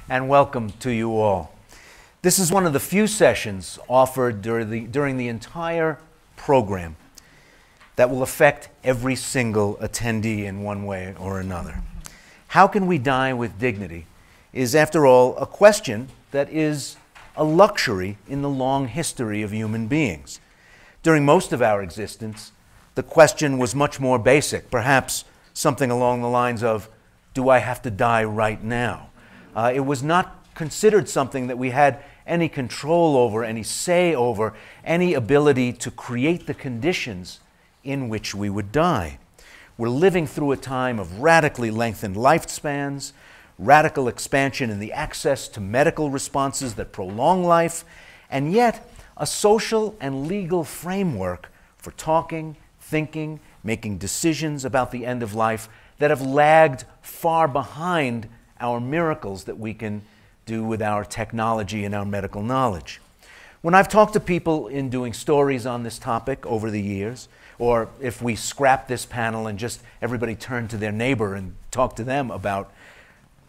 and welcome to you all. This is one of the few sessions offered during the entire program that will affect every single attendee in one way or another. How can we die with dignity is, after all, a question that is a luxury in the long history of human beings. During most of our existence, the question was much more basic, perhaps something along the lines of, do I have to die right now? It was not considered something that we had any control over, any say over, any ability to create the conditions in which we would die. We're living through a time of radically lengthened lifespans, radical expansion in the access to medical responses that prolong life, and yet a social and legal framework for talking, thinking, making decisions about the end of life that have lagged far behind our miracles that we can do with our technology and our medical knowledge. When I've talked to people in doing stories on this topic over the years, or if we scrap this panel and just everybody turned to their neighbor and talked to them about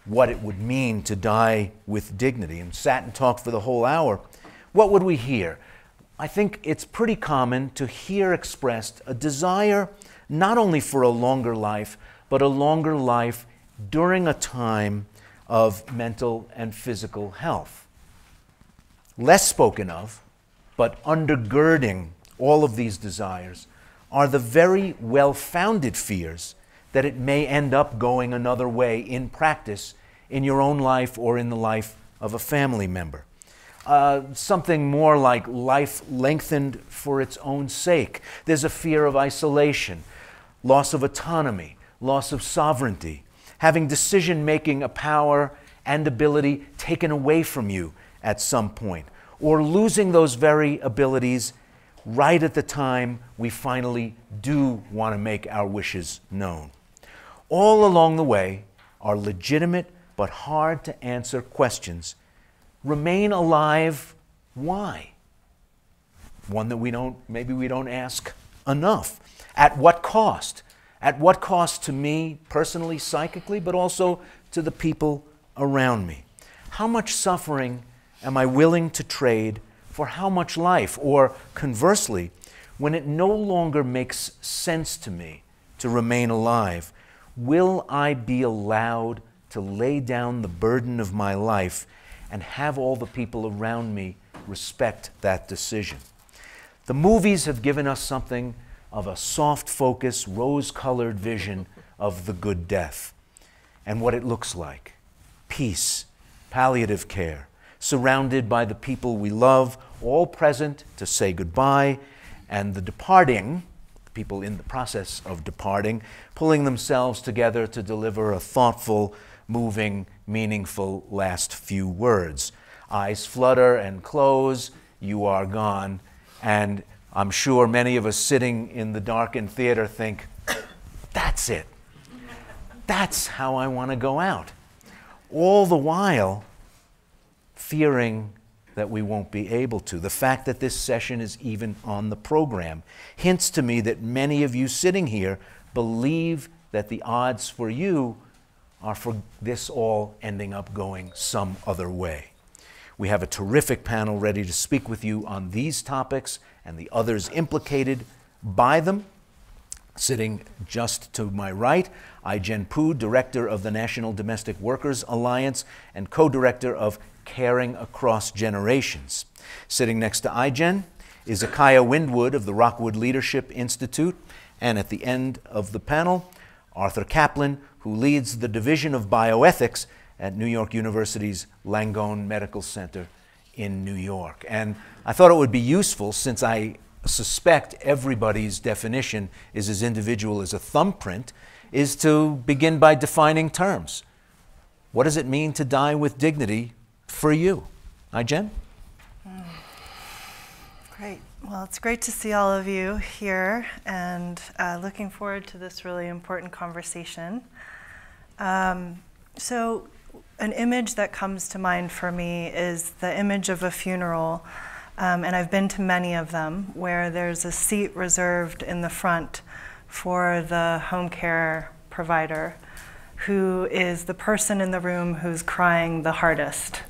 what it would mean to die with dignity and sat and talked for the whole hour, what would we hear? I think it's pretty common to hear expressed a desire not only for a longer life, but a longer life during a time of mental and physical health. Less spoken of, but undergirding all of these desires, are the very well-founded fears that it may end up going another way in practice in your own life or in the life of a family member. Something more like life lengthened for its own sake. There's a fear of isolation, loss of autonomy, loss of sovereignty, having decision-making a power and ability taken away from you at some point, or losing those very abilities right at the time we finally do want to make our wishes known. All along the way are legitimate but hard to answer questions. Remain alive, why? One that maybe we don't ask enough. At what cost? At what cost to me personally, psychically, but also to the people around me? How much suffering am I willing to trade for how much life? Or conversely, when it no longer makes sense to me to remain alive, will I be allowed to lay down the burden of my life and have all the people around me respect that decision? The movies have given us something of a soft focus, rose-colored vision of the good death and what it looks like. Peace, palliative care, surrounded by the people we love, all present to say goodbye, and the departing, the people in the process of departing, pulling themselves together to deliver a thoughtful, moving, meaningful last few words. Eyes flutter and close, you are gone, and I'm sure many of us sitting in the darkened theater think, that's it. That's how I want to go out. All the while, fearing that we won't be able to. The fact that this session is even on the program hints to me that many of you sitting here believe that the odds for you are for this all ending up going some other way. We have a terrific panel ready to speak with you on these topics and the others implicated by them. Sitting just to my right, Ai-jen Poo, Director of the National Domestic Workers Alliance and co-director of Caring Across Generations. Sitting next to Ai-jen is Akaya Windwood of the Rockwood Leadership Institute, and at the end of the panel, Arthur Caplan, who leads the Division of Bioethics at New York University's Langone Medical Center in New York. And I thought it would be useful, since I suspect everybody's definition is as individual as a thumbprint, is to begin by defining terms. What does it mean to die with dignity for you? Ai-jen? Great. Well, it's great to see all of you here, and looking forward to this really important conversation. So an image that comes to mind for me is the image of a funeral, and I've been to many of them, where there's a seat reserved in the front for the home care provider who is the person in the room who's crying the hardest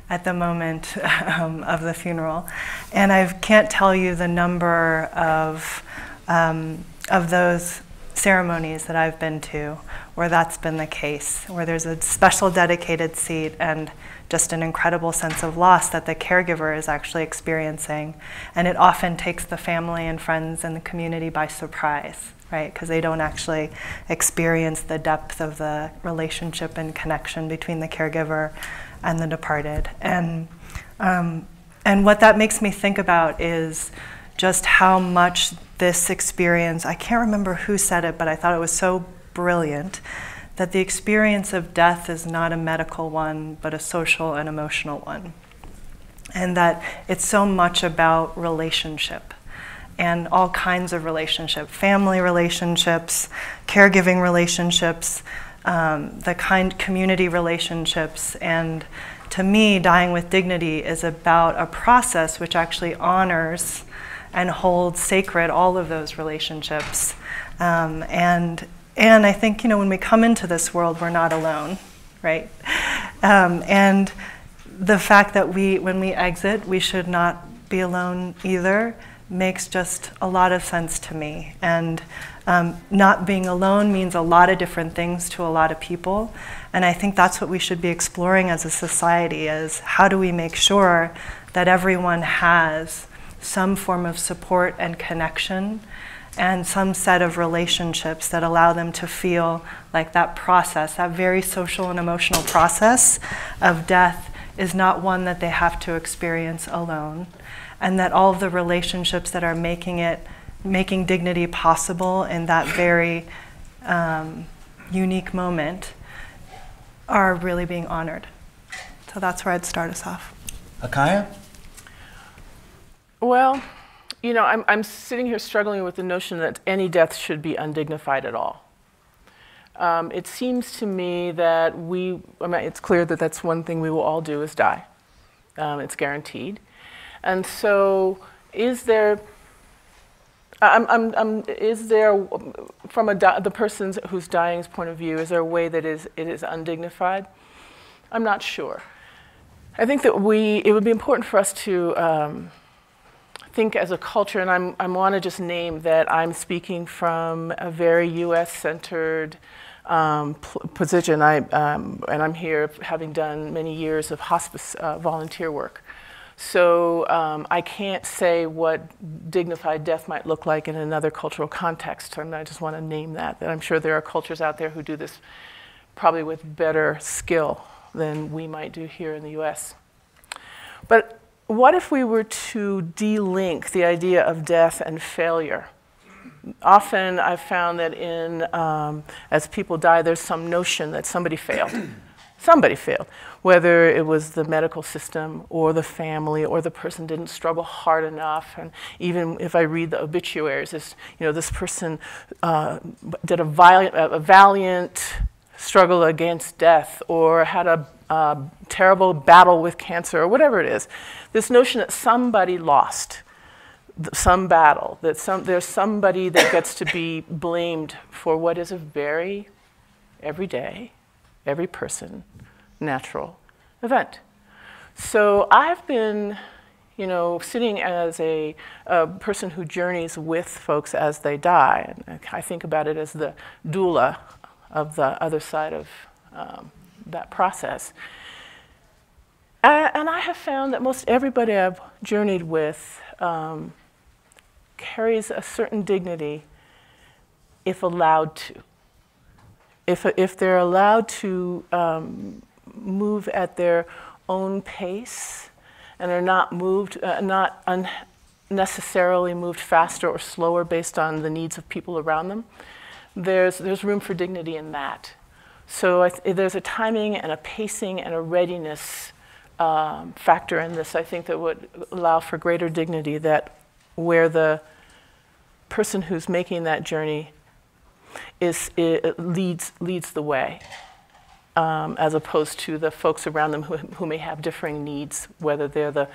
at the moment of the funeral. And I can't tell you the number of those ceremonies that I've been to where that's been the case, where there's a special dedicated seat and just an incredible sense of loss that the caregiver is actually experiencing. And it often takes the family and friends and the community by surprise, right? Because they don't actually experience the depth of the relationship and connection between the caregiver and the departed. And what that makes me think about is just how much this experience, I can't remember who said it, but I thought it was so brilliant, that the experience of death is not a medical one, but a social and emotional one. And that it's so much about relationship and all kinds of relationship, family relationships, caregiving relationships, community relationships. And to me, dying with dignity is about a process which actually honors and holds sacred all of those relationships. And I think, when we come into this world, we're not alone, right? And the fact that when we exit, we should not be alone either makes just a lot of sense to me. And not being alone means a lot of different things to a lot of people. And I think that's what we should be exploring as a society, is how do we make sure that everyone has some form of support and connection and some set of relationships that allow them to feel like that process, that very social and emotional process of death, is not one that they have to experience alone, and that all of the relationships that are making dignity possible in that very unique moment are really being honored. So that's where I'd start us off. Akaya? Well, I'm sitting here struggling with the notion that any death should be undignified at all. It seems to me that it's clear that that's one thing we will all do, is die. It's guaranteed. And so is there, from the person who's dying's point of view, is there a way that it is undignified? I'm not sure. I think that it would be important for us to think as a culture, and I want to just name that I'm speaking from a very U.S.-centered position. And I'm here having done many years of hospice volunteer work. So I can't say what dignified death might look like in another cultural context. I just want to name that I'm sure there are cultures out there who do this probably with better skill than we might do here in the U.S. But what if we were to de-link the idea of death and failure? Often I've found that as people die, there's some notion that somebody failed. Somebody failed, whether it was the medical system or the family or the person didn't struggle hard enough. And even if I read the obituaries, this person did a valiant struggle against death, or had a terrible battle with cancer, or whatever it is. This notion that somebody lost some battle, that there's somebody that gets to be blamed for what is a very everyday, every person, natural event. So I've been, sitting as a person who journeys with folks as they die. And I think about it as the doula of the other side of that process. And I have found that most everybody I've journeyed with carries a certain dignity if allowed to. If they're allowed to move at their own pace and are not unnecessarily moved faster or slower based on the needs of people around them, there's room for dignity in that. So there's a timing and a pacing and a readiness factor in this, I think, that would allow for greater dignity, that where the person who's making that journey leads the way, as opposed to the folks around them who may have differing needs, whether they're the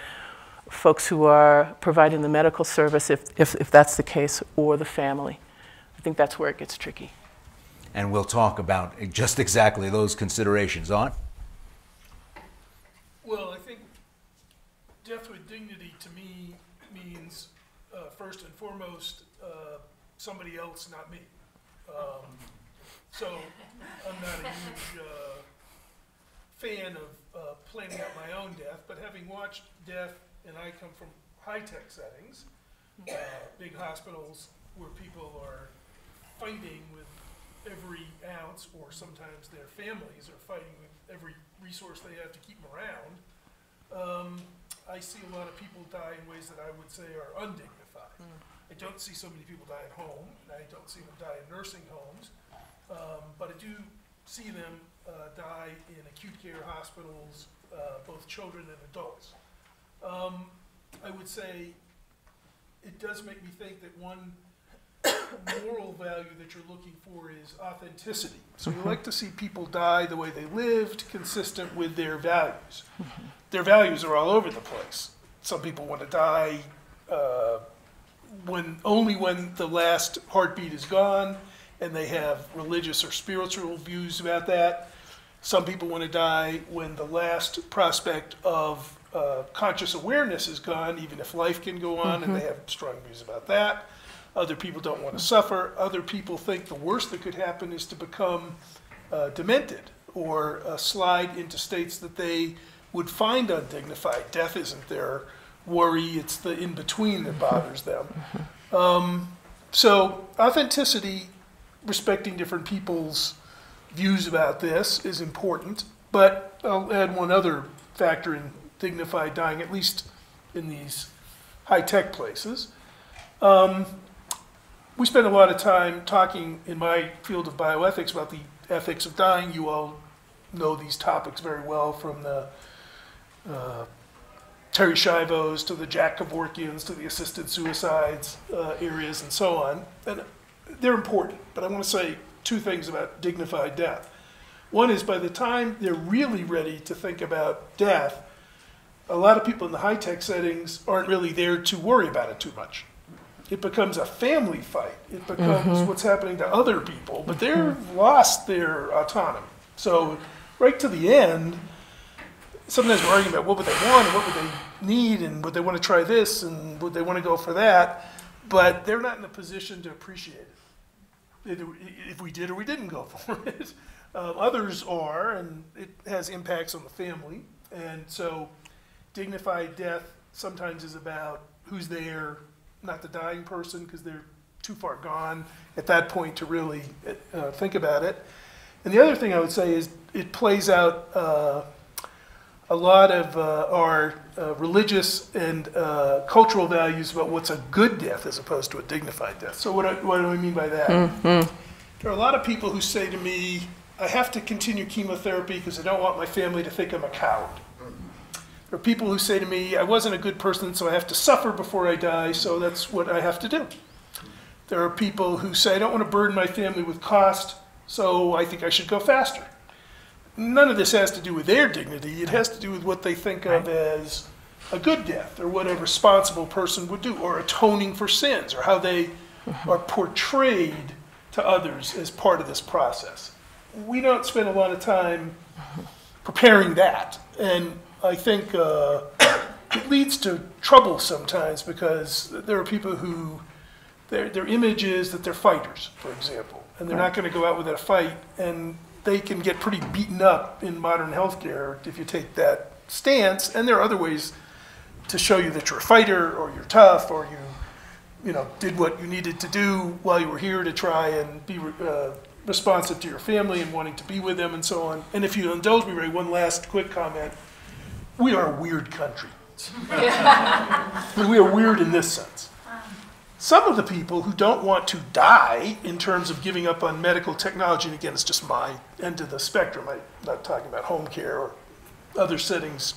folks who are providing the medical service, if that's the case, or the family. I think that's where it gets tricky. and we'll talk about just exactly those considerations. Art? Well, I think death with dignity to me means, first and foremost, somebody else, not me. So I'm not a huge fan of planning out my own death, but having watched death, and I come from high-tech settings, big hospitals where people are fighting with every ounce, or sometimes their families are fighting with every resource they have to keep them around. I see a lot of people die in ways that I would say are undignified. I don't see so many people die at home, and I don't see them die in nursing homes, but I do see them die in acute care hospitals, both children and adults. I would say it does make me think that one moral value that you're looking for is authenticity. So you like to see people die the way they lived, consistent with their values. Their values are all over the place. Some people want to die only when the last heartbeat is gone, and they have religious or spiritual views about that. Some people want to die when the last prospect of conscious awareness is gone, even if life can go on, and they have strong views about that. Other people don't want to suffer. Other people think the worst that could happen is to become demented or slide into states that they would find undignified. Death isn't their worry, it's the in-between that bothers them. So authenticity, respecting different people's views about this is important, but I'll add one other factor in dignified dying, at least in these high-tech places. We spend a lot of time talking in my field of bioethics about the ethics of dying. You all know these topics very well, from the Terry Shivos to the Jack Kevorkians to the assisted suicides areas and so on. And they're important, but I want to say two things about dignified death. One is, by the time they're really ready to think about death, a lot of people in the high-tech settings aren't really there to worry about it too much. It becomes a family fight. It becomes what's happening to other people, but they've lost their autonomy. So right to the end, sometimes we're arguing about what would they want and what would they need, and would they want to try this and would they want to go for that, but they're not in a position to appreciate it, if we did or we didn't go for it. Others are, and it has impacts on the family. And so dignified death sometimes is about who's there, not the dying person, because they're too far gone at that point to really think about it. And the other thing I would say is it plays out a lot of our religious and cultural values about what's a good death as opposed to a dignified death. So what do I mean by that? There are a lot of people who say to me, I have to continue chemotherapy because I don't want my family to think I'm a coward. There are people who say to me, I wasn't a good person, so I have to suffer before I die, so that's what I have to do. There are people who say, I don't want to burden my family with cost, so I think I should go faster. None of this has to do with their dignity. It has to do with what they think of as a good death, or what a responsible person would do, or atoning for sins, or how they are portrayed to others as part of this process. We don't spend a lot of time preparing that, and I think it leads to trouble sometimes, because there are people who, their image is that they're fighters, for example, and they're not going to go out with a fight, and they can get pretty beaten up in modern healthcare if you take that stance. And there are other ways to show you that you're a fighter, or you're tough, or you did what you needed to do while you were here to try and be responsive to your family and wanting to be with them and so on. And if you indulge me, Ray, one last quick comment. We are a weird country. We are weird in this sense. Some of the people who don't want to die in terms of giving up on medical technology, and again, it's just my end of the spectrum. I'm not talking about home care or other settings,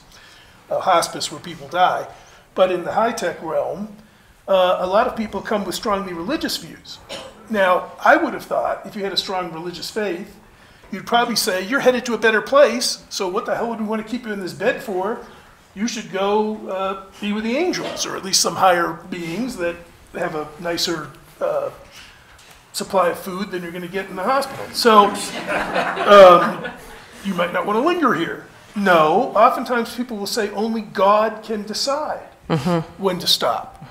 hospice where people die. But in the high-tech realm, a lot of people come with strongly religious views. Now, I would have thought if you had a strong religious faith, you'd probably say, you're headed to a better place, so what the hell would we want to keep you in this bed for? You should go be with the angels, or at least some higher beings that have a nicer supply of food than you're going to get in the hospital. So you might not want to linger here. No, oftentimes people will say only God can decide when to stop.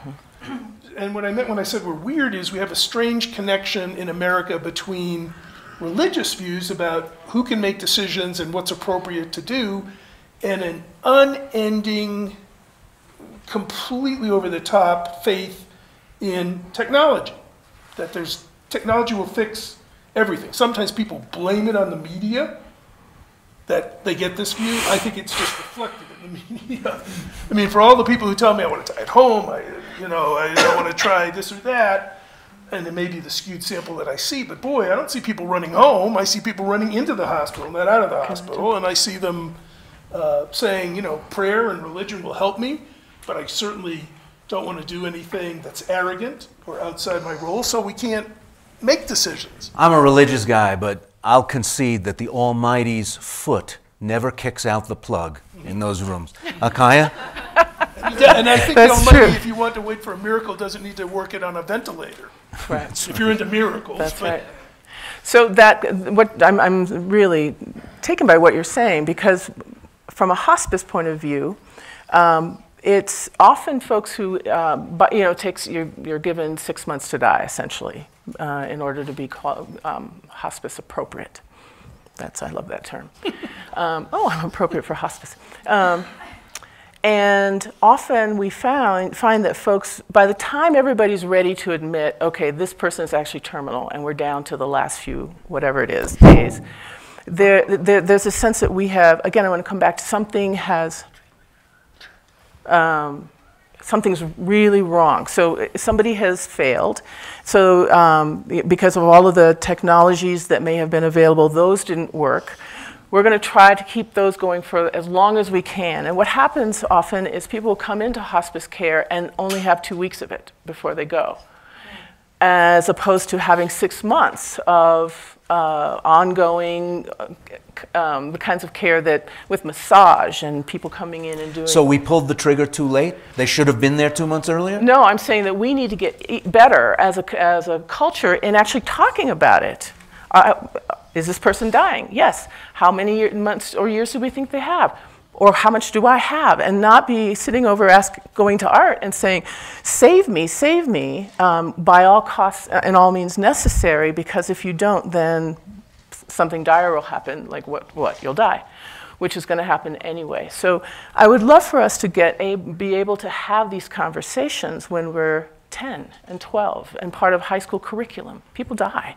And what I meant when I said we're weird is we have a strange connection in America between religious views about who can make decisions and what's appropriate to do, and an unending, completely over-the-top faith in technology, that technology will fix everything. Sometimes people blame it on the media, that they get this view. I think it's just reflected in the media. I mean, for all the people who tell me I want to die at home, I don't want to try this or that, and it may be the skewed sample that I see, but boy, I don't see people running home. I see people running into the hospital, not out of the hospital, and I see them saying, prayer and religion will help me, but I certainly don't want to do anything that's arrogant or outside my role, so we can't make decisions. I'm a religious guy, but I'll concede that the Almighty's foot never kicks out the plug in those rooms. Akaya? And I think the Almighty, if you want to wait for a miracle, doesn't need to work it on a ventilator. Right. If you're into miracles. That's right. So I'm really taken by what you're saying, because from a hospice point of view, it's often folks who, you're given 6 months to die, essentially, in order to be called hospice appropriate. I love that term. I'm appropriate for hospice. And often we find that folks, by the time everybody's ready to admit, okay, this person is actually terminal and we're down to the last few, whatever it is, days, there's a sense that we have, again, I want to come back to something's really wrong. So somebody has failed. So because of all of the technologies that may have been available, those didn't work. We're going to try to keep those going for as long as we can. And what happens often is people come into hospice care and only have 2 weeks of it before they go, as opposed to having 6 months of ongoing the kinds of care that with massage and people coming in and doing. So we pulled the trigger too late? They should have been there 2 months earlier? No, I'm saying that we need to get better as a culture in actually talking about it. Is this person dying? Yes. How many months or years do we think they have? Or how much do I have? And not be sitting over going to Art and saying, save me, by all costs and all means necessary, because if you don't, then something dire will happen, like what? You'll die, which is going to happen anyway. So I would love for us to be able to have these conversations when we're 10 and 12 and part of high school curriculum. People die.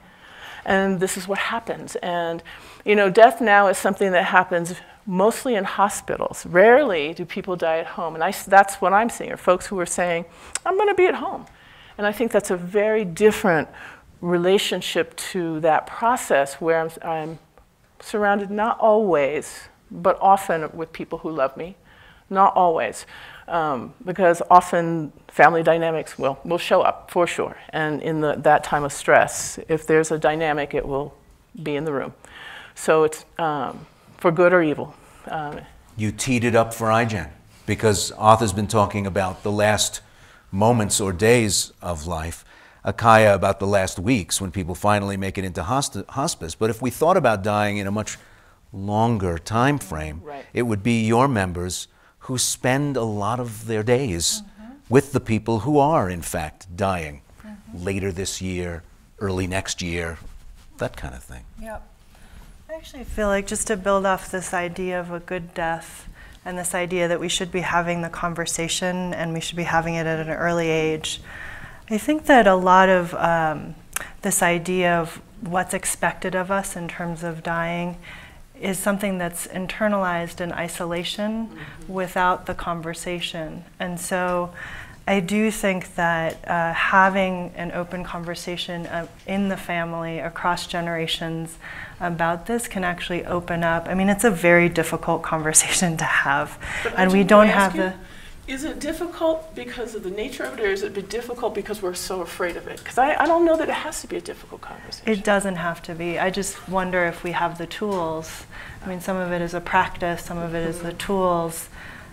And this is what happens. And, death now is something that happens mostly in hospitals. Rarely do people die at home. And that's what I'm seeing, are folks who are saying, I'm going to be at home. And I think that's a very different relationship to that process, where I'm surrounded not always, but often with people who love me. Not always. Because often family dynamics will show up, for sure. And in that time of stress, if there's a dynamic, it will be in the room. So it's for good or evil. You teed it up for iGen, because Arthur's been talking about the last moments or days of life, Akaya about the last weeks when people finally make it into hospice. But if we thought about dying in a much longer time frame, right, it would be your members who spend a lot of their days with the people who are, in fact, dying later this year, early next year, that kind of thing. Yep. I actually feel like, just to build off this idea of a good death and this idea that we should be having the conversation and we should be having it at an early age, I think that a lot of this idea of what's expected of us in terms of dying is something that's internalized in isolation without the conversation. And so I do think that having an open conversation in the family across generations about this can actually open up. I mean, it's a very difficult conversation to have. And we don't have the... Is it difficult because of the nature of it, or is it difficult because we're so afraid of it? Because I don't know that it has to be a difficult conversation. It doesn't have to be. I just wonder if we have the tools. I mean, some of it is a practice, some of it is the tools.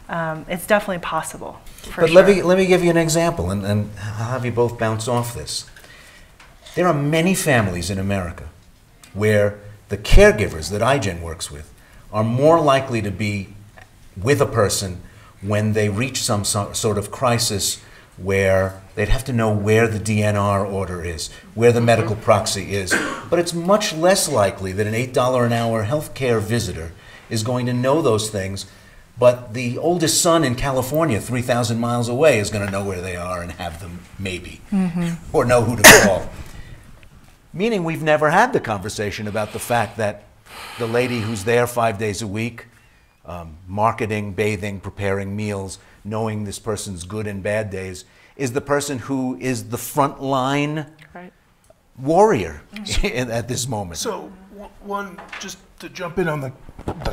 It's definitely possible, for But sure. let me give you an example, and I'll have you both bounce off this. There are many families in America where the caregivers that iGen works with are more likely to be with a person when they reach some sort of crisis where they'd have to know where the DNR order is, where the medical proxy is. But it's much less likely that an $8 an hour healthcare visitor is going to know those things, but the oldest son in California, 3,000 miles away, is going to know where they are and have them, maybe, or know who to call. Meaning we've never had the conversation about the fact that the lady who's there 5 days a week, marketing, bathing, preparing meals, knowing this person's good and bad days, is the person who is the front line warrior at this moment. So, one, just to jump in on the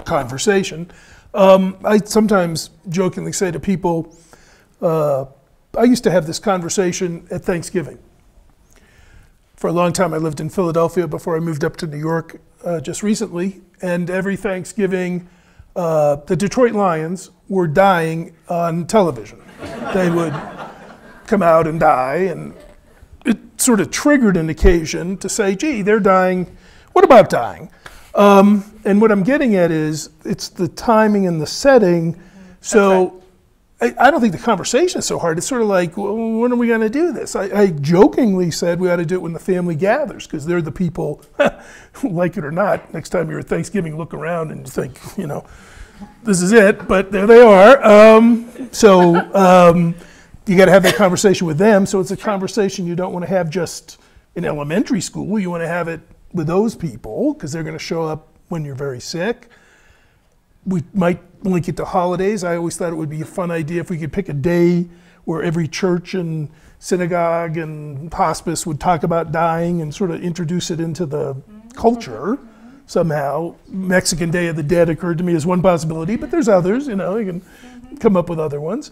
conversation, I sometimes jokingly say to people, I used to have this conversation at Thanksgiving. For a long time, I lived in Philadelphia before I moved up to New York just recently, and every Thanksgiving, the Detroit Lions were dying on television. They would come out and die, and it sort of triggered an occasion to say, gee, they're dying, what about dying? And what I'm getting at is, it's the timing and the setting, so I don't think the conversation is so hard. It's sort of like, well, when are we going to do this? I jokingly said we ought to do it when the family gathers, because they're the people, like it or not, next time you're at Thanksgiving, look around and think, you know, this is it, but there they are. You got to have that conversation with them, so it's a conversation you don't want to have just in elementary school. You want to have it with those people, because they're going to show up when you're very sick. We might link it to holidays. I always thought it would be a fun idea if we could pick a day where every church and synagogue and hospice would talk about dying and sort of introduce it into the culture somehow. Mexican Day of the Dead occurred to me as one possibility, but there's others, you know, you can come up with other ones.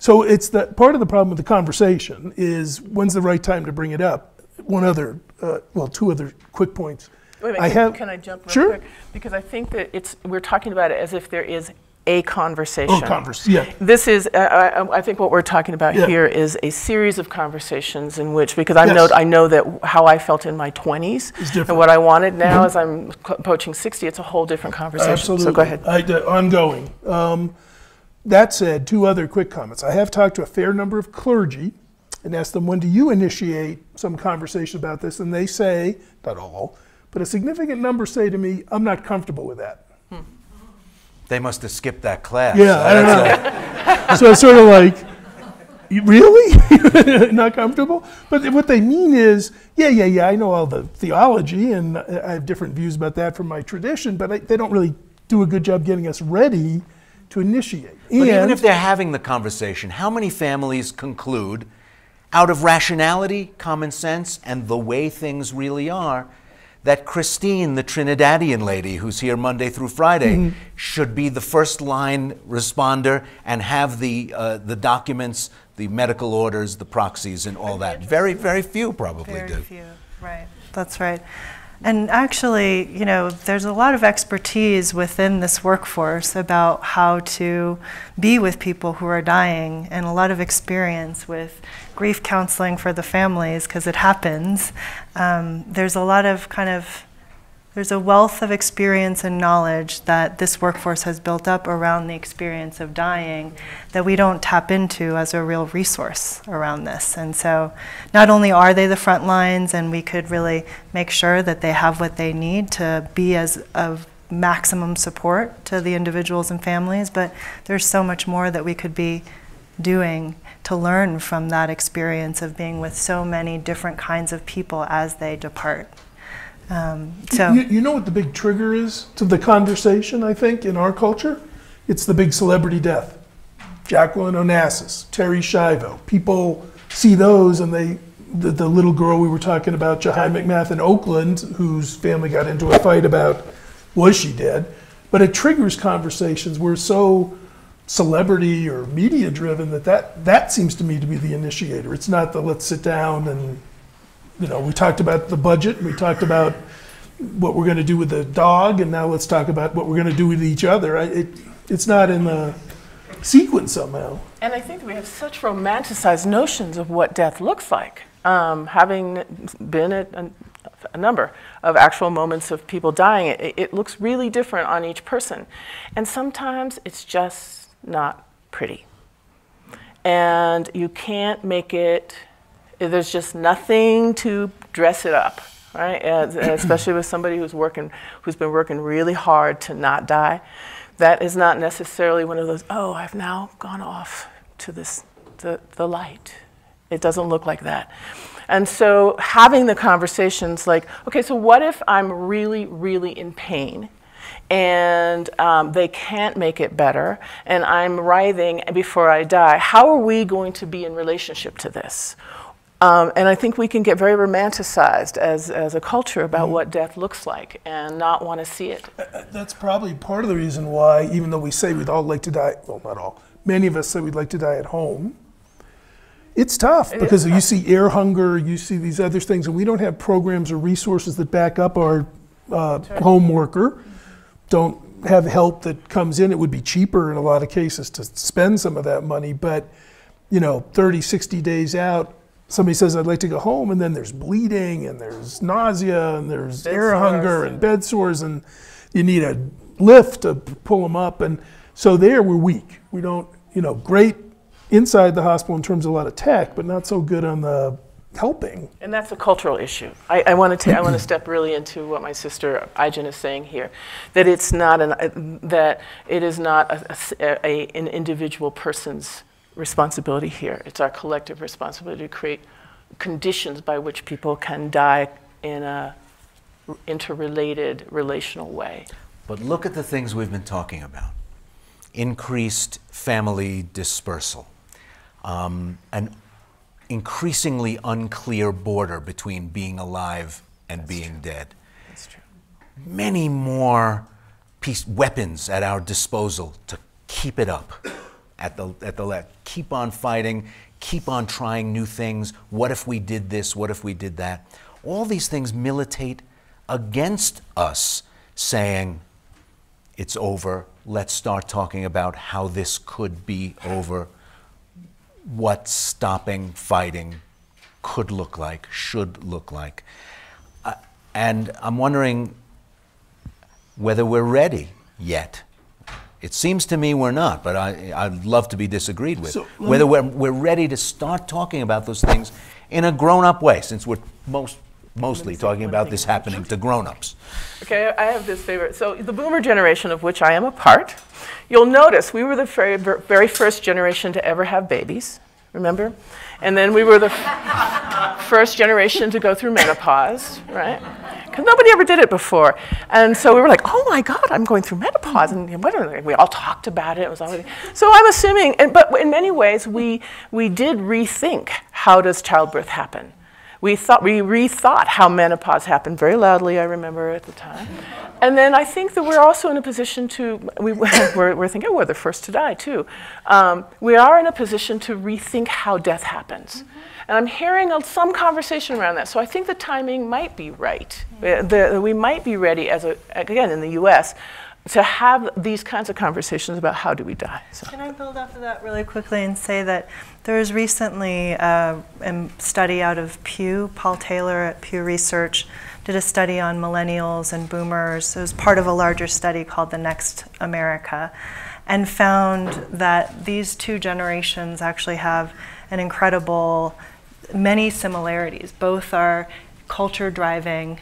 So it's that part of the problem with the conversation is, when's the right time to bring it up? One other, well, two other quick points. Wait a minute, can I jump real quick? Because I think that we're talking about it as if there is a conversation. This is, I think what we're talking about here is a series of conversations in which, because I know that how I felt in my 20s and what I wanted now as I'm approaching 60, it's a whole different conversation. Absolutely. So go ahead. Ongoing. That said, two other quick comments. I have talked to a fair number of clergy and asked them, when do you initiate some conversation about this? And they say, not all, but a significant number say to me, I'm not comfortable with that. They must have skipped that class. Yeah, I don't know. So it's sort of like, really? Not comfortable? But what they mean is, yeah, I know all the theology and I have different views about that from my tradition, but they don't really do a good job getting us ready to initiate. But even if they're having the conversation, how many families conclude, out of rationality, common sense, and the way things really are, that Christine, the Trinidadian lady who's here Monday through Friday, should be the first line responder and have the documents, the medical orders, the proxies, and all that? Very, very few probably do. Very few, right. That's right. And actually, you know, there's a lot of expertise within this workforce about how to be with people who are dying, and a lot of experience with grief counseling for the families, because it happens. There's a lot of there's a wealth of experience and knowledge that this workforce has built up around the experience of dying that we don't tap into as a real resource around this. And so not only are they the front lines, and we could really make sure that they have what they need to be as of maximum support to the individuals and families, but there's so much more that we could be doing to learn from that experience of being with so many different kinds of people as they depart. You know what the big trigger is to the conversation, I think, in our culture? It's the big celebrity death. Jacqueline Onassis, Terry Schiavo. People see those, and the little girl we were talking about, Jahai McMath in Oakland, whose family got into a fight about, was she dead? But it triggers conversations. We're so celebrity or media driven that seems to me to be the initiator. It's not the let's sit down and, you know, we talked about the budget, we talked about what we're going to do with the dog, and now let's talk about what we're going to do with each other. It's not in the sequence somehow. And I think we have such romanticized notions of what death looks like. Having been at a number of actual moments of people dying, it looks really different on each person. And sometimes it's just not pretty. And you can't make it, there's just nothing to dress it up, right? Especially with somebody who's been working really hard to not die. That is not necessarily one of those, oh, I've now gone off to the light. It doesn't look like that. And so having the conversations like, okay, so what if I'm really, really in pain and they can't make it better and I'm writhing before I die? How are we going to be in relationship to this? And I think we can get very romanticized as a culture about what death looks like and not want to see it. That's probably part of the reason why, even though we say we'd all like to die, well, not all, many of us say we'd like to die at home. It's tough because you see air hunger, you see these other things, and we don't have programs or resources that back up our home worker. Don't have help that comes in. It would be cheaper in a lot of cases to spend some of that money, but 30, 60 days out, somebody says, I'd like to go home, and then there's bleeding, and there's nausea, and there's air hunger, and bed sores, and you need a lift to pull them up, and so there we're weak. We don't, great inside the hospital in terms of a lot of tech, but not so good on the helping. And that's a cultural issue. I want to step really into what my sister Ijen is saying here, that it's not that it is not an individual person's responsibility here. It's our collective responsibility to create conditions by which people can die in a interrelated relational way. But look at the things we've been talking about. Increased family dispersal. An increasingly unclear border between being alive and being dead. That's true. Many more weapons at our disposal to keep it up at the left. Keep on fighting, keep on trying new things. What if we did this? What if we did that? All these things militate against us saying, it's over. Let's start talking about how this could be over. What stopping fighting could look like, should look like. And I'm wondering whether we're ready yet. It seems to me we're not, but I'd love to be disagreed with. So, whether we're ready to start talking about those things in a grown-up way, since we're mostly talking about this happening to grown-ups. Okay, I have this favorite. So the boomer generation, of which I am a part, you'll notice we were the very first generation to ever have babies, remember? And then we were the first generation to go through menopause, right? Because nobody ever did it before. And so we were like, oh my God, I'm going through menopause. And we all talked about it. It was already. So I'm assuming, but in many ways, we did rethink how does childbirth happen. We rethought how menopause happened very loudly, I remember at the time. And then I think that we're also in a position to, we're thinking we're the first to die too. We are in a position to rethink how death happens. And I'm hearing some conversation around that. So I think the timing might be right. We might be ready, again, in the US, to have these kinds of conversations about how do we die. So. Can I build off of that really quickly and say that there was recently a study out of Pew. Paul Taylor at Pew Research did a study on millennials and boomers. It was part of a larger study called The Next America, and found that these two generations actually have an incredible, many similarities. Both are culture-driving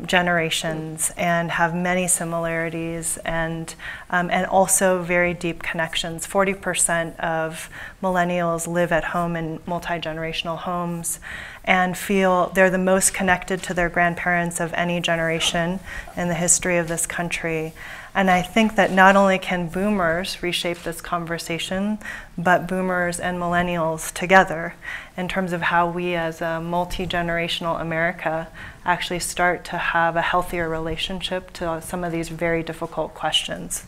generations and have many similarities and also very deep connections. 40% of millennials live at home in multi-generational homes and feel they're the most connected to their grandparents of any generation in the history of this country. And I think that not only can boomers reshape this conversation, but boomers and millennials together in terms of how we as a multi-generational America actually start to have a healthier relationship to some of these very difficult questions.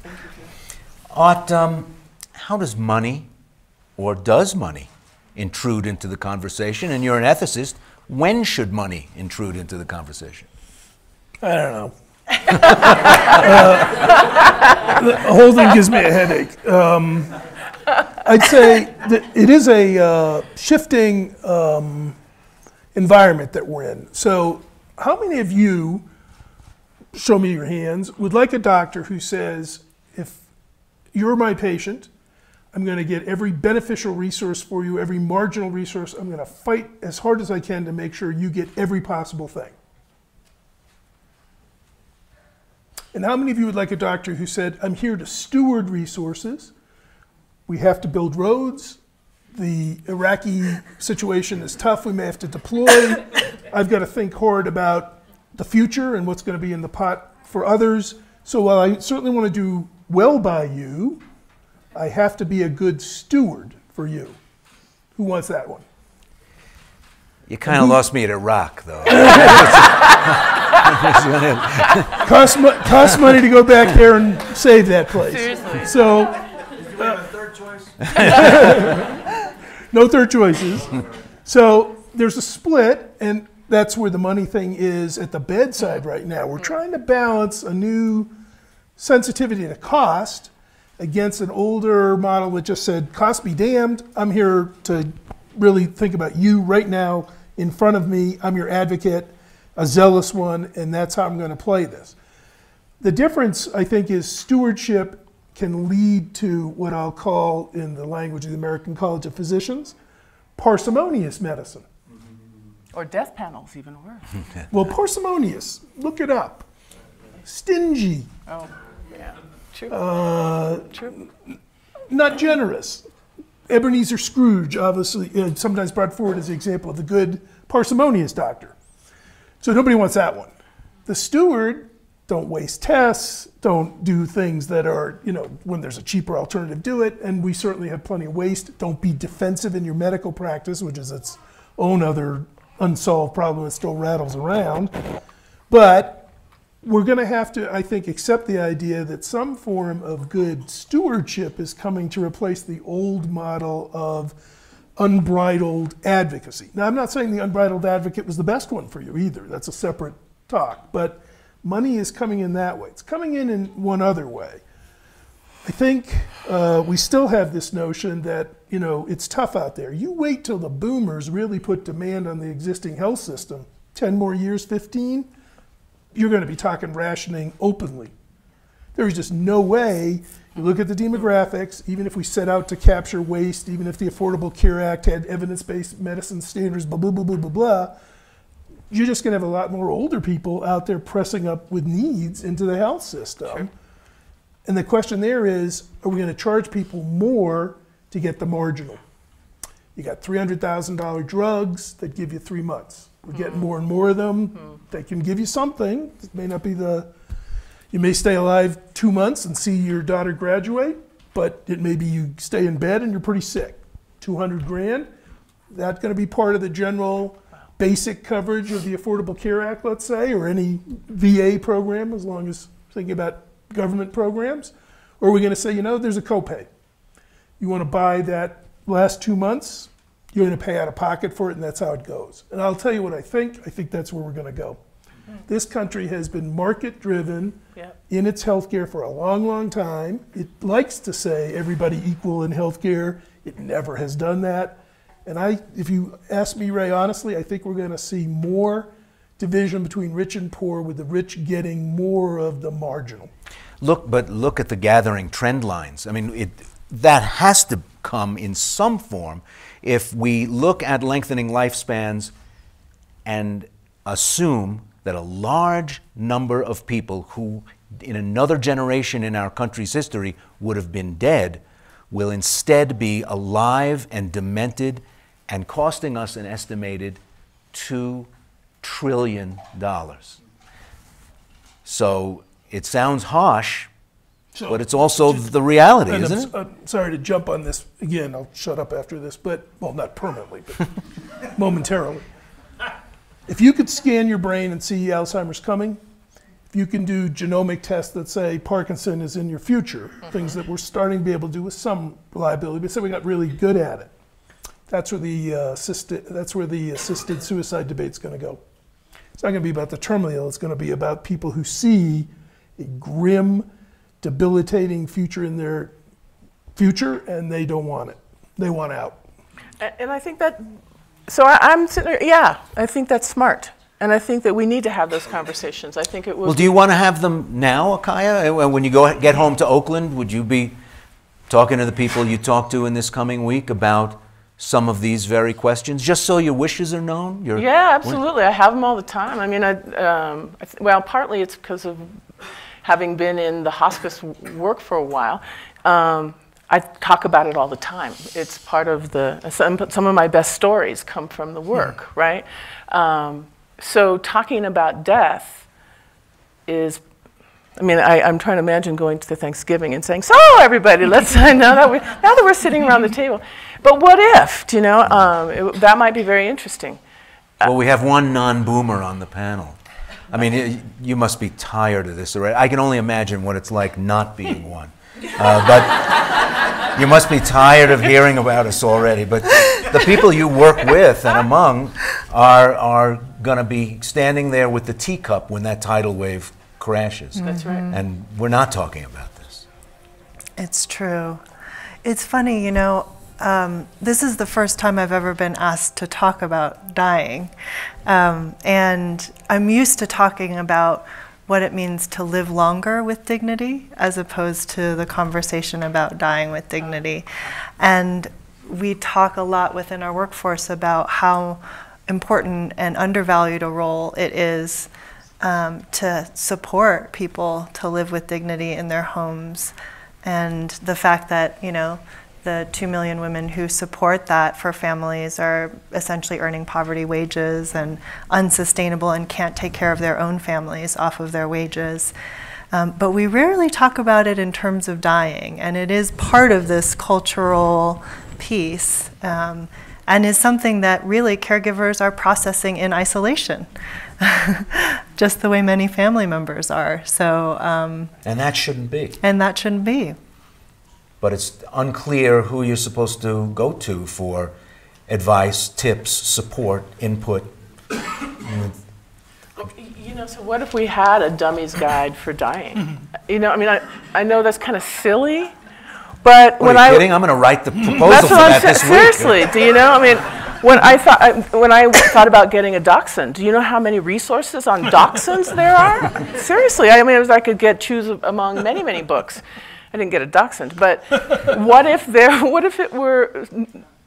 Art, how does money, or does money, intrude into the conversation? And you're an ethicist. When should money intrude into the conversation? I don't know. The whole thing gives me a headache. I'd say that it is a shifting environment that we're in. So how many of you, show me your hands, would like a doctor who says, if you're my patient, I'm going to get every beneficial resource for you, every marginal resource. I'm going to fight as hard as I can to make sure you get every possible thing. And how many of you would like a doctor who said, I'm here to steward resources. We have to build roads. The Iraqi situation is tough. We may have to deploy. I've got to think hard about the future and what's going to be in the pot for others. So while I certainly want to do well by you, I have to be a good steward for you. Who wants that one? You kind of lost me at Iraq, though. Costs money to go back there and save that place. Seriously. So, third choice? no third choices. So there's a split, and that's where the money thing is at the bedside right now. We're trying to balance a new sensitivity to cost against an older model that just said, cost be damned, I'm here to really think about you right now in front of me. I'm your advocate, a zealous one, and that's how I'm going to play this. The difference, I think, is stewardship can lead to what I'll call, in the language of the American College of Physicians, parsimonious medicine. Or death panels, even worse. Well, parsimonious, look it up. Stingy. Oh, yeah. True. True. Not generous. Ebenezer Scrooge, obviously, sometimes brought forward as the example of the good parsimonious doctor. So nobody wants that one. The steward, don't waste tests, don't do things that are, when there's a cheaper alternative, do it. And we certainly have plenty of waste. Don't be defensive in your medical practice, which is its own other unsolved problem that still rattles around. But we're going to have to, I think, accept the idea that some form of good stewardship is coming to replace the old model of unbridled advocacy. Now, I'm not saying the unbridled advocate was the best one for you either. That's a separate talk. But money is coming in that way. It's coming in one other way. I think we still have this notion that, it's tough out there. You wait till the boomers really put demand on the existing health system, 10 more years, 15, you're going to be talking rationing openly. There is just no way. You look at the demographics, even if we set out to capture waste, even if the Affordable Care Act had evidence-based medicine standards, blah, blah, blah, blah, blah, blah, you're just going to have a lot more older people out there pressing up with needs into the health system. Sure. And the question there is, are we going to charge people more to get the marginal? You got $300,000 drugs that give you 3 months. We're getting more and more of them. They can give you something. It may not be you may stay alive 2 months and see your daughter graduate, but it may be you stay in bed and you're pretty sick. 200 grand, that's going to be part of the general basic coverage of the Affordable Care Act, let's say, or any VA program, as long as thinking about government programs. Or are we going to say, there's a copay. You want to buy that last 2 months, you're going to pay out of pocket for it, and that's how it goes. And I'll tell you what I think. I think that's where we're going to go. This country has been market-driven in its healthcare for a long, long time. It likes to say everybody equal in healthcare. It never has done that. And if you ask me, Ray, honestly, I think we're going to see more division between rich and poor, with the rich getting more of the marginal. Look at the gathering trend lines. I mean, that has to come in some form if we look at lengthening lifespans and assume that a large number of people who in another generation in our country's history would have been dead will instead be alive and demented and costing us an estimated $2 trillion. So it sounds harsh, but it's also the reality, isn't it? I'm sorry to jump on this again. I'll shut up after this, but, well, not permanently, but momentarily. If you could scan your brain and see Alzheimer's coming, if you can do genomic tests that say Parkinson is in your future, things that we're starting to be able to do with some reliability, but say we got really good at it, that's where the assisted suicide debate's going to go. It's not going to be about the terminally ill. It's going to be about people who see a grim, debilitating future in their future, and they don't want it. They want out. And I think that So I'm sitting there, yeah, I think that's smart. And I think that we need to have those conversations. I think it will. Well, do you want to have them now, Akaya? When you get home to Oakland, would you be talking to the people you talk to in this coming week about some of these very questions, just so your wishes are known? Yeah, absolutely. I have them all the time. I mean, well, partly it's because of having been in the hospice work for a while. I talk about it all the time. It's part of some of my best stories come from the work, right? So talking about death is, I mean, I'm trying to imagine going to Thanksgiving and saying, "So everybody, let's now that we're sitting around the table." But what if? Do you know, that might be very interesting. Well, we have one non-boomer on the panel. I mean, you must be tired of this already. I can only imagine what it's like not being one. But you must be tired of hearing about us already. But the people you work with and among are going to be standing there with the teacup when that tidal wave crashes. That's right. And we're not talking about this. It's true. It's funny, you know, this is the first time I've ever been asked to talk about dying. And I'm used to talking about what it means to live longer with dignity as opposed to the conversation about dying with dignity. And we talk a lot within our workforce about how important and undervalued a role it is to support people to live with dignity in their homes. And the fact that, you know, the 2 million women who support that for families are essentially earning poverty wages and unsustainable and can't take care of their own families off of their wages. But we rarely talk about it in terms of dying, and it is part of this cultural piece, and is something that really caregivers are processing in isolation, just the way many family members are. So, and that shouldn't be. And that shouldn't be. But it's unclear who you're supposed to go to for advice, tips, support, input. You know, so what if we had a dummy's guide for dying? You know, I mean, I know that's kind of silly, but What, are you kidding? I'm going to write the proposal for that this week. Seriously, do you know? I mean, when I thought about getting a dachshund, do you know how many resources on dachshunds there are? Seriously, I mean, it was I could choose among many, many books. I didn't get a dachshund, but what if it were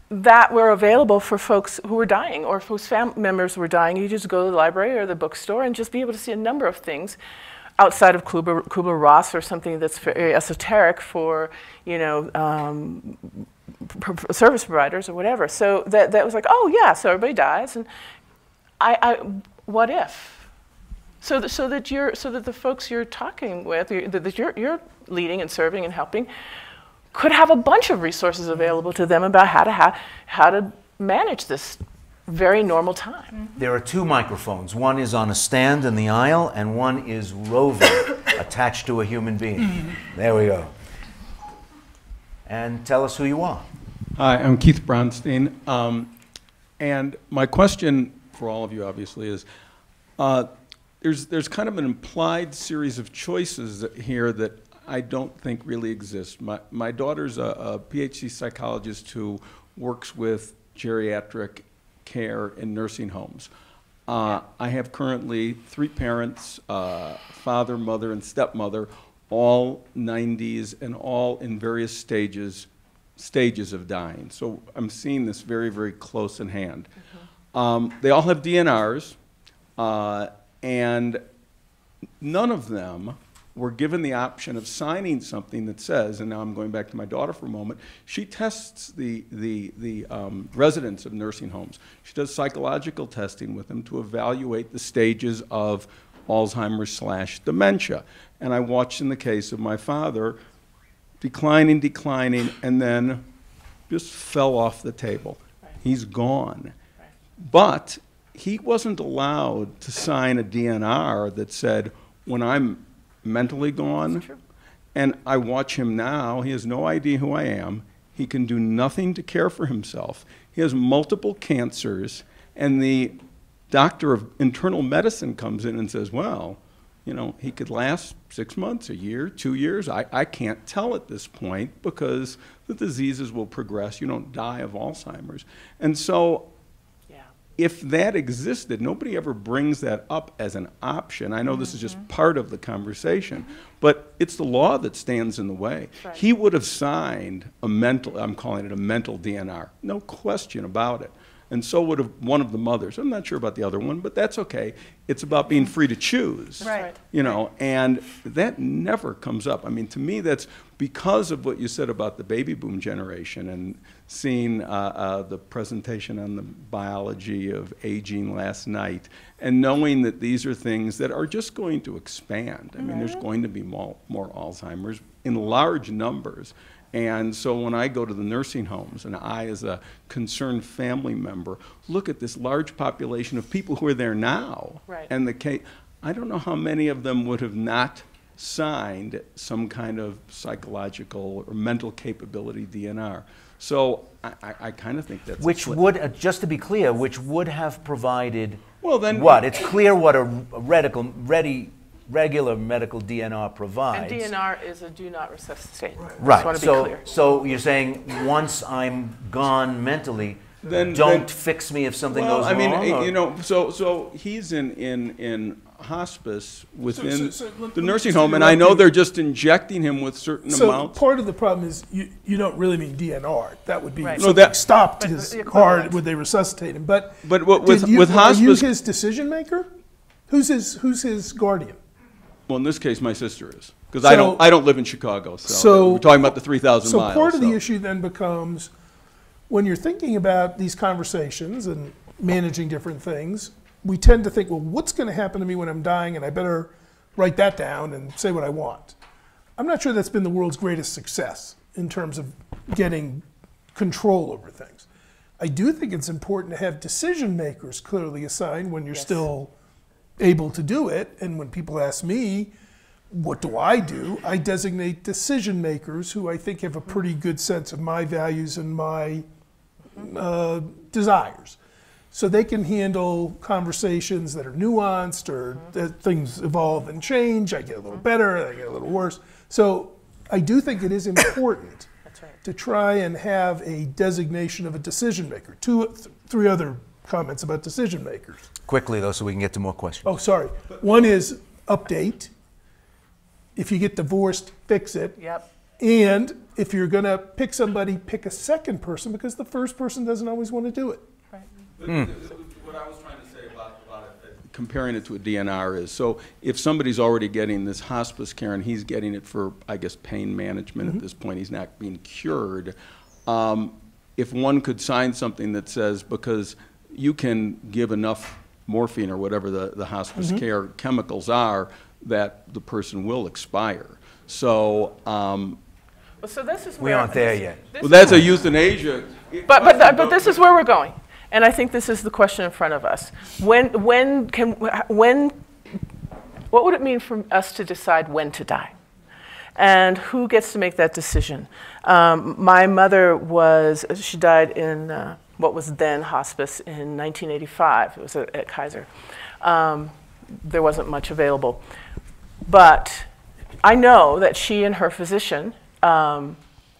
that were available for folks who were dying or whose family members were dying? You just go to the library or the bookstore and just be able to see a number of things outside of Kubler-Ross or something that's very esoteric for, you know, service providers or whatever. So that was like, oh yeah, so everybody dies, and what if? So that the folks you're talking with, that you're leading and serving and helping, could have a bunch of resources available to them about how to manage this very normal time. There are 2 microphones. One is on a stand in the aisle, and one is roving, attached to a human being. There we go. And tell us who you are. Hi, I'm Keith Bronstein. And my question for all of you, obviously, is there's kind of an implied series of choices here that I don't think really exist. My daughter's a PhD psychologist who works with geriatric care in nursing homes. I have currently 3 parents, father, mother, and stepmother, all 90s and all in various stages of dying. So I'm seeing this very, very close in hand. They all have DNRs, and none of them were given the option of signing something that says, and now I'm going back to my daughter for a moment, she tests the residents of nursing homes. She does psychological testing with them to evaluate the stages of Alzheimer's / dementia. And I watched in the case of my father, declining, and then just fell off the table. Right. He's gone. Right. But he wasn't allowed to sign a DNR that said, when I'm mentally gone, and I watch him now, he has no idea who I am, he can do nothing to care for himself, he has multiple cancers, and the doctor of internal medicine comes in and says, well, you know, he could last 6 months, a year, 2 years, I can't tell at this point because the diseases will progress, you don't die of Alzheimer's. And so if that existed, nobody ever brings that up as an option. I know this is just part of the conversation, but it's the law that stands in the way. Right. He would have signed a mental, I'm calling it a mental DNR, no question about it. And so would have one of the mothers. I'm not sure about the other one, but that's okay. It's about being free to choose. Right. You know, and that never comes up. I mean, to me, that's because of what you said about the baby boom generation and seeing the presentation on the biology of aging last night and knowing that these are things that are just going to expand. I mean, there's going to be more Alzheimer's in large numbers. And so when I go to the nursing homes, and I, as a concerned family member, look at this large population of people who are there now, Right. and I don't know how many of them would have not signed some kind of psychological or mental capability DNR. So I kind of think that's Which would, just to be clear, which would have provided well, then what? It's clear what a regular medical DNR And provides. DNR is a do not resuscitate. Right. Just want to be clear. So you're saying once I'm gone mentally, don't fix me if something goes wrong? Well, I mean, or? you know, so he's in hospice within let the me nursing just home, and interrupt I know you. they're just injecting him with certain So amounts. part of the problem is you don't really mean DNR. That would be Right. something No, that- stopped But his the equivalent. heart. Would they resuscitate him? But But with did you, hospice, are you his decision maker? Who's his guardian? well, in this case, my sister is, because So- I don't live in Chicago, so, So- we're talking about the 3,000 So miles. part of the issue then becomes when you're thinking about these conversations and managing different things, we tend to think, well, what's going to happen to me when I'm dying, and I better write that down and say what I want. I'm not sure that's been the world's greatest success in terms of getting control over things. I do think it's important to have decision makers clearly assigned when you're still able to do it. And when people ask me, what do? I designate decision makers who I think have a pretty good sense of my values and my desires. So they can handle conversations that are nuanced or that things evolve and change. I get a little better, I get a little worse. So I do think it is important to try and have a designation of a decision maker. Three other comments about decision makers. Quickly, though, so we can get to more questions. Oh, sorry. One is update. If you get divorced, fix it. Yep. And if you're going to pick somebody, pick a second person because the first person doesn't always want to do it. What I was trying to say about it, comparing it to a DNR is, so if somebody's already getting this hospice care and he's getting it for, I guess, pain management at this point, he's not being cured, if one could sign something that says, because you can give enough morphine or whatever the hospice care chemicals are, that the person will expire. So, So this is We where aren't there yet. well, that's a euthanasia. But this is where we're going, and I think this is the question in front of us. What would it mean for us to decide when to die, and who gets to make that decision? My mother she died in what was then hospice in 1985. It was at Kaiser. There wasn't much available, but I know that she and her physician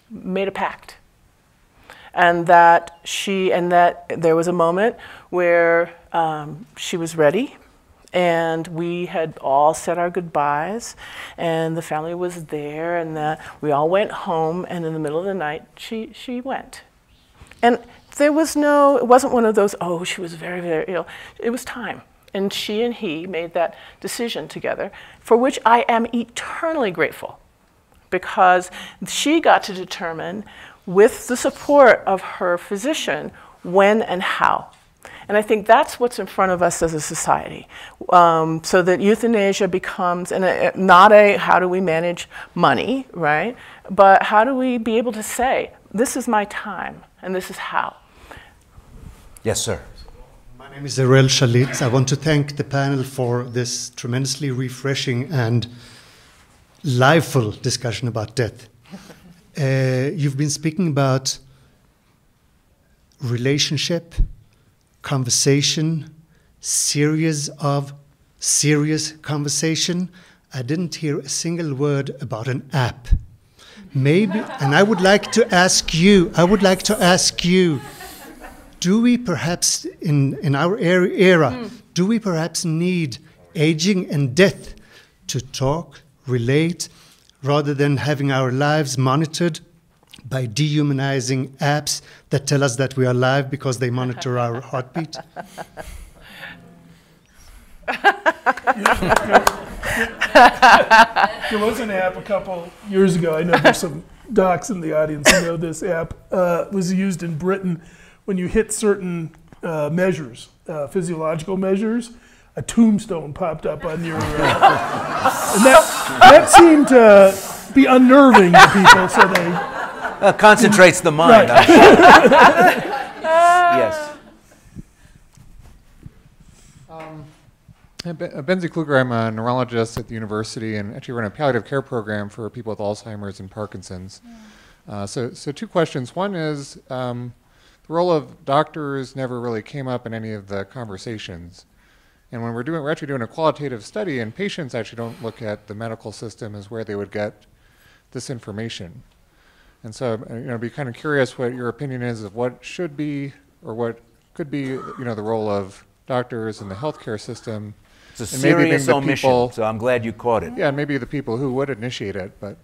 made a pact. And that there was a moment where she was ready, and we had all said our goodbyes, and the family was there, and we all went home, and in the middle of the night, she went. And it wasn't one of those, oh, she was very, very ill. It was time. And she and he made that decision together, for which I am eternally grateful, because she got to determine, with the support of her physician, when and how. And I think that's what's in front of us as a society, so that euthanasia becomes not a how do we manage money, right? But how do we be able to say, this is my time and this is how. Yes, sir. My name is Erel Shalit. I want to thank the panel for this tremendously refreshing and liveful discussion about death. You've been speaking about relationship, conversation, series of serious conversation. I didn't hear a single word about an app. Maybe, and I would like to ask you, do we perhaps, in our era, do we perhaps need aging and death to talk, relate, rather than having our lives monitored by dehumanizing apps that tell us that we are alive because they monitor our heartbeat? There was an app a couple years ago. I know there's some docs in the audience who know this app. Was used in Britain when you hit certain measures, physiological measures. A tombstone popped up on your, and that seemed to be unnerving to people. So they concentrates the mind. Right. Yes. Benzie Kluger, I'm a neurologist at the university and actually run a palliative care program for people with Alzheimer's and Parkinson's. So two questions. One is the role of doctors never really came up in any of the conversations. And when we're actually doing a qualitative study, and patients actually don't look at the medical system as where they would get this information. And so, I'd be kind of curious what your opinion is of what should be or what could be, the role of doctors in the healthcare system. It's a serious omission, so I'm glad you caught it. Yeah, and maybe the people who would initiate it, but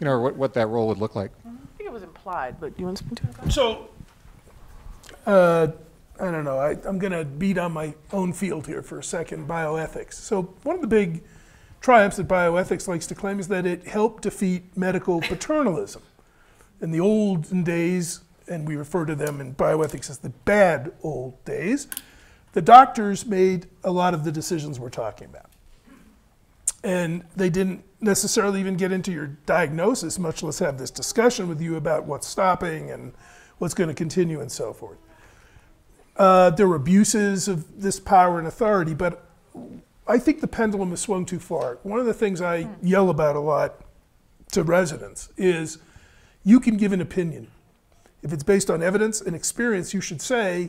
what that role would look like. I think it was implied, but you want to speak to it? So, I don't know, I'm going to beat on my own field here for a second, bioethics. So one of the big triumphs that bioethics likes to claim is that it helped defeat medical paternalism. In the olden days, and we refer to them in bioethics as the bad old days, the doctors made a lot of the decisions we're talking about. And they didn't necessarily even get into your diagnosis, much less have this discussion with you about what's stopping and what's going to continue and so forth. There were abuses of this power and authority, but I think the pendulum has swung too far. One of the things I yell about a lot to residents is you can give an opinion. If it's based on evidence and experience, you should say,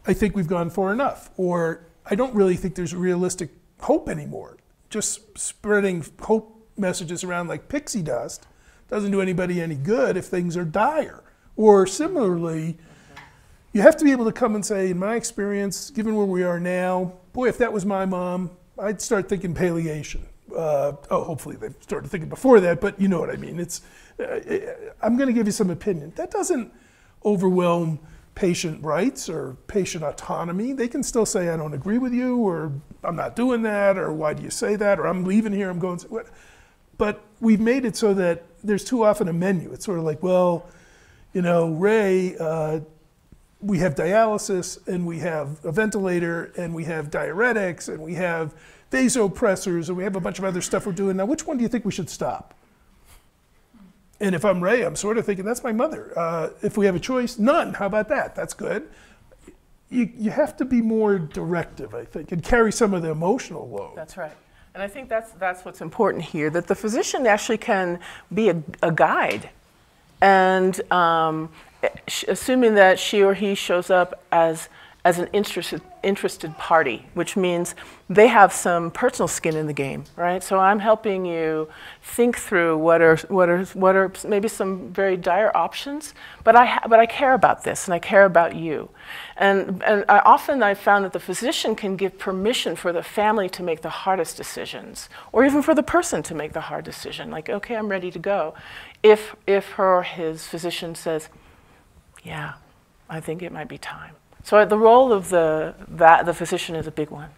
I think we've gone far enough, or I don't really think there's realistic hope anymore. Just spreading hope messages around like pixie dust doesn't do anybody any good if things are dire. Or similarly, you have to be able to come and say, in my experience, given where we are now, boy, if that was my mom, I'd start thinking palliation. Hopefully they started thinking before that, but you know what I mean. I'm going to give you some opinion. That doesn't overwhelm patient rights or patient autonomy. They can still say, I don't agree with you, or I'm not doing that, or why do you say that, or I'm leaving here, I'm going. But we've made it so that there's too often a menu. It's sort of like, well, Ray, we have dialysis, and we have a ventilator, and we have diuretics, and we have vasopressors, and we have a bunch of other stuff we're doing. Now, which one do you think we should stop? And if I'm Ray, I'm sort of thinking, that's my mother. If we have a choice, none. How about that? That's good. You have to be more directive, I think, and carry some of the emotional load. That's right. And I think that's what's important here, that the physician actually can be a guide. And assuming that she or he shows up as an interested party, which means they have some personal skin in the game, right? So I'm helping you think through what are maybe some very dire options, but I care about this and I care about you, and often I found that the physician can give permission for the family to make the hardest decisions, or even for the person to make the hard decision, like, okay, I'm ready to go, if her or his physician says, yeah, I think it might be time. So the role of the physician is a big one.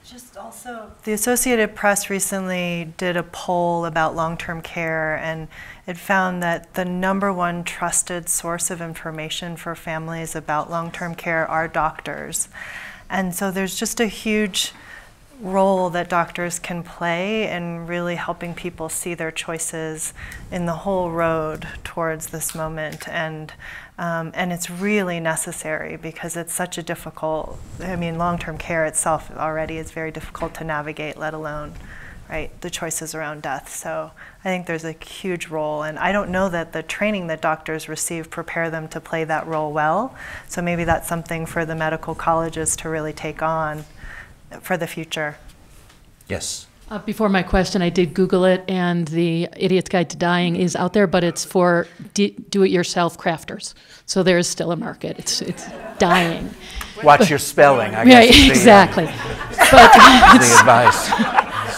Just also, the Associated Press recently did a poll about long-term care, and it found that the #1 trusted source of information for families about long-term care are doctors. And so there's just a huge role that doctors can play in really helping people see their choices in the whole road towards this moment, and it's really necessary because it's such a difficult, long-term care itself already is very difficult to navigate, let alone, right, the choices around death. So I think there's a huge role, and I don't know that the training that doctors receive prepare them to play that role well, so maybe that's something for the medical colleges to really take on for the future. Yes. Before my question, I did Google it, and the Idiot's Guide to Dying is out there, but it's for do-it-yourself crafters. So there is still a market. It's dying. Watch your spelling, I guess. Right, exactly. But the advice.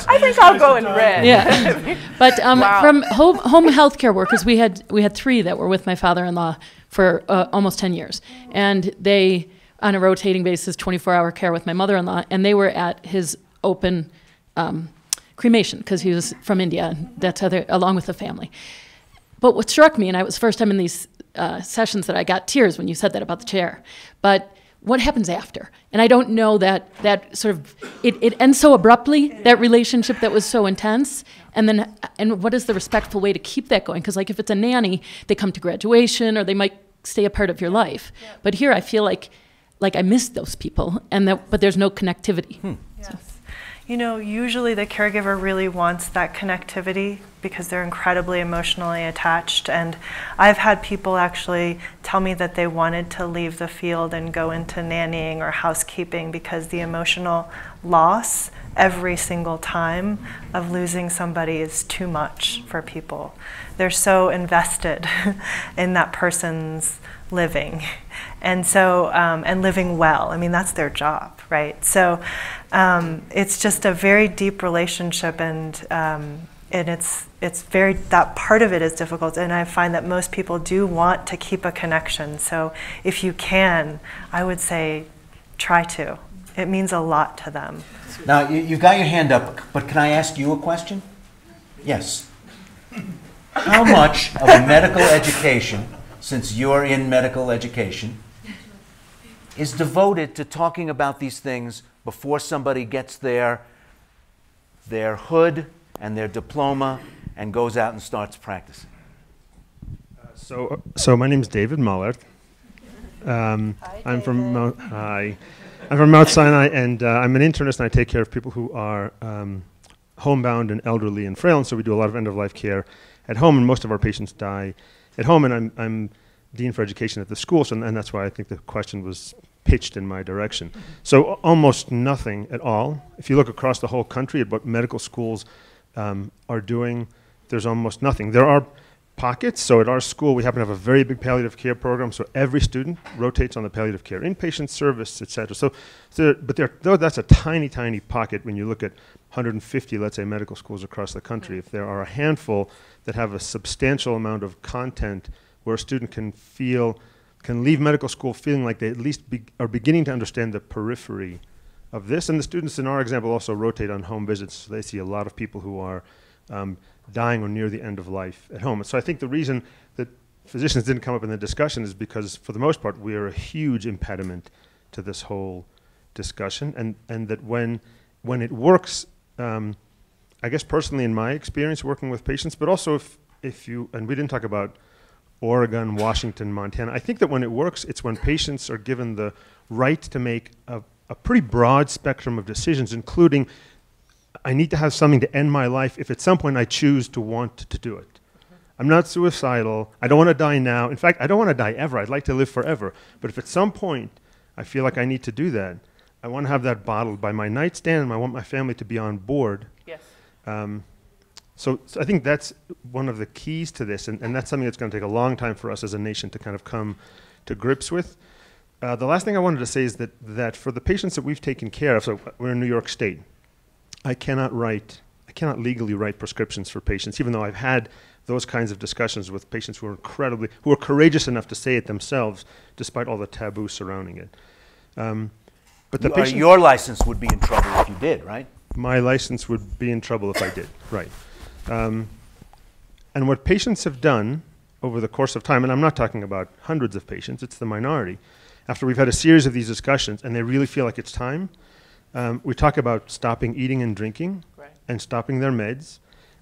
I think I'll go in red. Yeah. But Wow. from home healthcare workers, we had 3 that were with my father-in-law for almost 10 years. And they, on a rotating basis, 24-hour care with my mother-in-law, and they were at his open cremation, because he was from India, and that's how they, along with the family. But what struck me, and it was the first time in these sessions that I got tears when you said that about the chair, but what happens after? And I don't know that sort of, it ends so abruptly, that relationship that was so intense, and what is the respectful way to keep that going? Because like if it's a nanny, they come to graduation, or they might stay a part of your life. Yeah. But here I feel like I miss those people, but there's no connectivity. Yes. So. You know, usually the caregiver really wants that connectivity because they're incredibly emotionally attached. And I've had people actually tell me that they wanted to leave the field and go into nannying or housekeeping because the emotional loss every single time of losing somebody is too much for people. They're so invested in that person's living, and so and living well. I mean, that's their job, right? So it's just a very deep relationship, and it's very, that part of it is difficult, and I find that most people do want to keep a connection. So if you can, I would say try to. It means a lot to them. Now, you've got your hand up, but can I ask you a question? Yes. How much of a medical education, since you're in medical education, is devoted to talking about these things before somebody gets their hood and their diploma and goes out and starts practicing? So my name is David Muller. I'm from Mount Sinai, and I'm an internist, and I take care of people who are homebound and elderly and frail, and so we do a lot of end-of-life care at home, and most of our patients die at home, and I'm Dean for Education at the school, so, and that's why I think the question was pitched in my direction. So almost nothing at all. If you look across the whole country at what medical schools are doing, there's almost nothing. There are pockets. So at our school, we happen to have a very big palliative care program, so every student rotates on the palliative care, inpatient service, et cetera. Though that's a tiny, tiny pocket when you look at 150, let's say, medical schools across the country. If there are a handful that have a substantial amount of content where a student can leave medical school feeling like they at least are beginning to understand the periphery of this. And the students in our example also rotate on home visits, so they see a lot of people who are dying or near the end of life at home. And so I think the reason that physicians didn't come up in the discussion is because, for the most part, we are a huge impediment to this whole discussion, and that when it works, I guess personally in my experience working with patients, but also if you, and we didn't talk about Oregon, Washington, Montana, I think that when it works, it's when patients are given the right to make a pretty broad spectrum of decisions, including I need to have something to end my life if at some point I choose to want to do it. I'm not suicidal. I don't want to die now. In fact, I don't want to die ever. I'd like to live forever. But if at some point I feel like I need to do that, I want to have that bottled by my nightstand, and I want my family to be on board. Yes. So I think that's one of the keys to this, and that's something that's going to take a long time for us as a nation to kind of come to grips with. The last thing I wanted to say is that for the patients that we've taken care of, so we're in New York State, I cannot legally write prescriptions for patients, even though I've had those kinds of discussions with patients who are courageous enough to say it themselves, despite all the taboo surrounding it. But your license would be in trouble if you did, right? My license would be in trouble if I did, right. And what patients have done over the course of time, and I'm not talking about hundreds of patients, it's the minority, after we've had a series of these discussions and they really feel like it's time, we talk about stopping eating and drinking, right, and stopping their meds.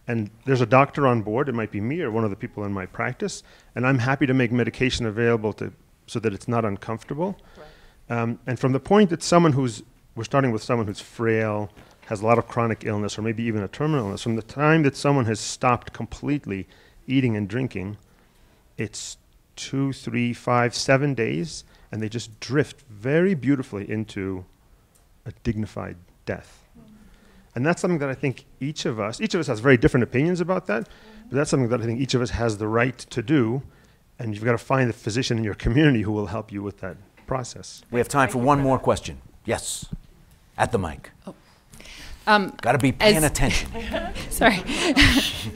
And there's a doctor on board, it might be me or one of the people in my practice, and I'm happy to make medication available so that it's not uncomfortable. Right. And from the point that we're starting with someone who's frail, has a lot of chronic illness, or maybe even a terminal illness, from the time that someone has stopped completely eating and drinking, it's 2, 3, 5, 7 days, and they just drift very beautifully into a dignified death. And that's something that I think each of us has very different opinions about that, but that's something that I think each of us has the right to do, and you've got to find the physician in your community who will help you with that process. We have time for one more question. Yes, at the mic. Oh. Got to be paying attention. Sorry.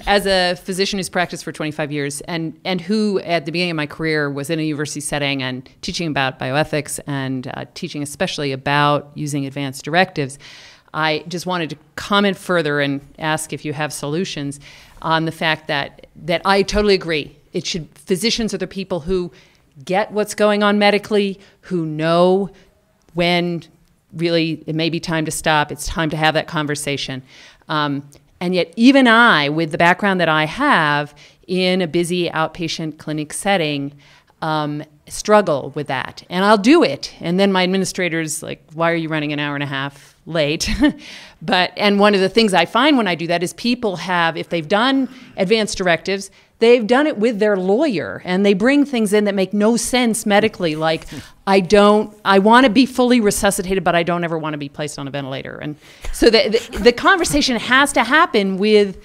As a physician who's practiced for 25 years and who at the beginning of my career was in a university setting and teaching about bioethics and teaching especially about using advanced directives, I just wanted to comment further and ask if you have solutions on the fact that I totally agree. Physicians are the people who get what's going on medically, who know when really it may be time to stop, it's time to have that conversation. And yet even I, with the background that I have in a busy outpatient clinic setting, struggle with that. And I'll do it. And then my administrator's like, why are you running an hour and a half late? And one of the things I find when I do that is people have, if they've done advanced directives, they've done it with their lawyer, and they bring things in that make no sense medically, like I want to be fully resuscitated, but I don't ever want to be placed on a ventilator. And so the conversation has to happen with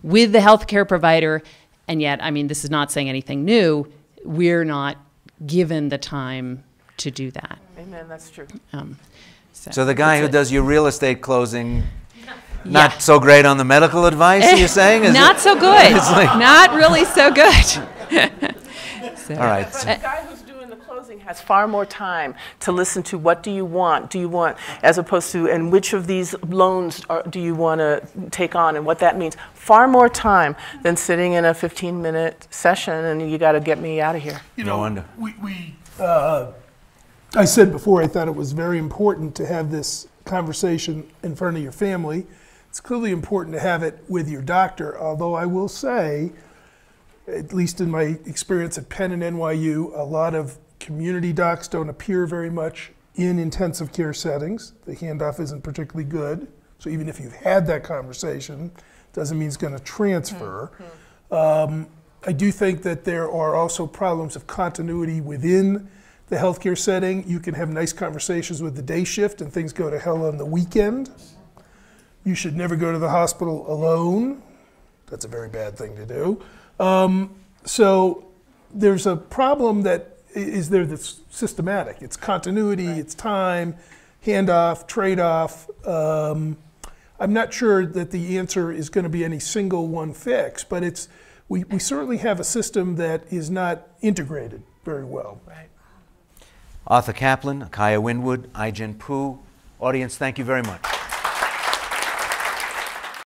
the healthcare provider, and yet, I mean, this is not saying anything new. We're not given the time to do that. Amen, that's true. So the guy who does your real estate closing, not so great on the medical advice, you're saying? Not so good. Not really so good. All right. But the guy who's doing the closing has far more time to listen to what do you want, as opposed to, and which of these loans do you want to take on and what that means. Far more time than sitting in a 15-minute session and you got to get me out of here. You know, I said before I thought it was very important to have this conversation in front of your family. It's clearly important to have it with your doctor, although I will say, at least in my experience at Penn and NYU, a lot of community docs don't appear very much in intensive care settings. The handoff isn't particularly good. So even if you've had that conversation, doesn't mean it's going to transfer. I do think that there are also problems of continuity within the healthcare setting. You can have nice conversations with the day shift and things go to hell on the weekend. You should never go to the hospital alone. That's a very bad thing to do. So there's a problem that is there that's systematic. It's continuity, it's time, handoff, trade-off. I'm not sure that the answer is going to be any single one fix, but we certainly have a system that is not integrated very well. Right. Arthur Caplan, Akaya Windwood, Ai-jen Poo. Audience, thank you very much.